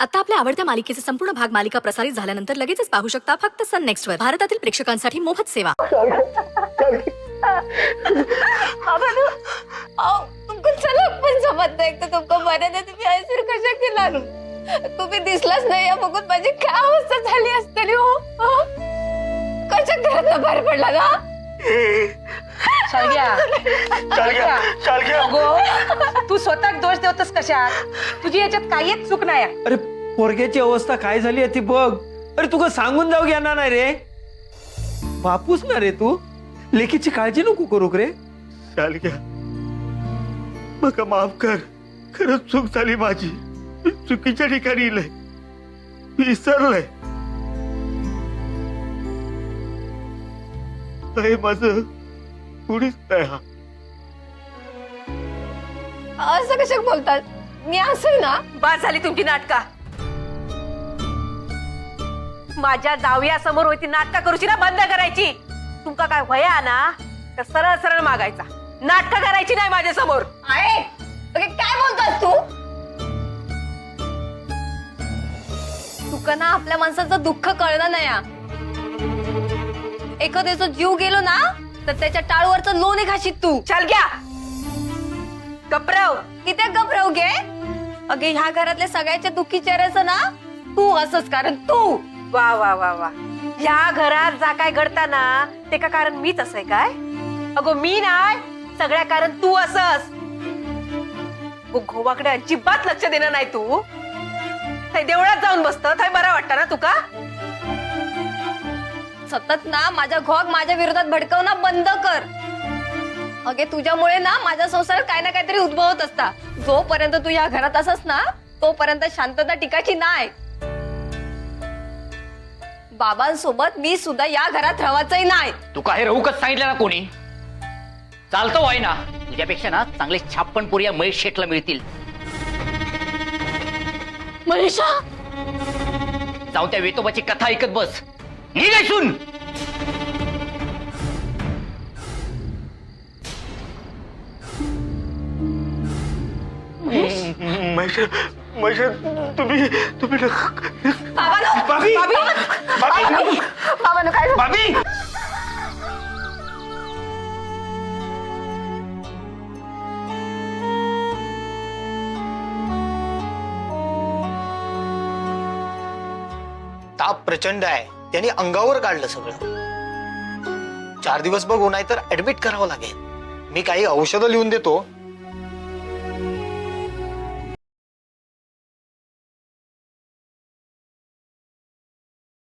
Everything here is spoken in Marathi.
आता आपल्या आवडत्या मालिकेचे संपूर्ण भाग मालिका प्रसारित झाल्यानंतर लगेचच पाहू शकता फक्त सन नेक्स्ट वर. भारतातील प्रेक्षकांसाठी मोफत सेवा. तुमको चलक पण जमत नाही. तर तुमको बरं नाही तुम्ही ऐसर कशा केला तुम्ही दिसलाच नाही या बघून माझी काय अवस्था झाली असतली हो. कशा घरात बाहेर पडला ना तू स्वतः दोष देवतस कशा? तुझी याच्यात काहीच चूक नाही. अरे पोरग्याची अवस्था काय झाली आहे ती बघ. अरे तुला सांगून जाऊ घेणार नाही रे. बापूस ना रे तू. लेकीची काळजी नको करू रे. शालग्या मका माफ कर. खरंच चूक झाली माझी. मी चुकीच्या ठिकाणी इलय. विसरलंय. हे माझं कुणीच नाही. हा असं कशा बोलतात. मी असं ना बाद झाली तुमची नाटका. माझ्या जावयासमोर होती नाटका करूची ना बंद करायची. तुमका काय वया ना तर सरळ सरळ मागायचा. नाटका करायची नाही माझ्या समोर. आहे काय बोलतात तू. तुका ना आपल्या माणसाचं दुःख कळलं नाही. एखाद्याचा जीव गेलो ना तर त्याच्या टाळूवरचं लोणी खाशीत तू. चल घ्या गपराव. किती गपराव घे. अगे ह्या घरातल्या सगळ्याच्या दुःखी चेहऱ्याचं ना तू असंच कारण तू. वा वा वा वा. या घरात जा काय घडताना ते का कारण मीच असय काय? अगो मी नाही सगळ्या कारण तू असस. घोवाकडे अजिबात लक्ष देणं नाही तू. देवळात जाऊन बसत थाय बरा वाटतं ना तुका. सतत ना माझ्या घोग माझ्या विरोधात भडकवणं बंद कर. अगे तुझ्यामुळे ना माझ्या संसारात काही ना काहीतरी उद्भवत असता. जोपर्यंत तू या घरात असस ना तोपर्यंत शांतता टिकायची नाही. बाबांसोबत मी सुद्धा या घरात राहायचंही नाही. तू काय राहूकच सांगितलं ना कोणी. चालतो आहे ना. तुझ्यापेक्षा ना चांगले 56 पोरी महेश शेठला मिळतील. मनीषा जाऊन त्या वेतोबाची कथा ऐकत बस. निघायसून महेश तुम्ही बाबांनो काय बाबी ताप प्रचंड आहे. त्यांनी अंगावर काढलं सगळं. 4 दिवस बघू नाही तर ऍडमिट करावं लागेल. मी काही औषधं लिहून देतो.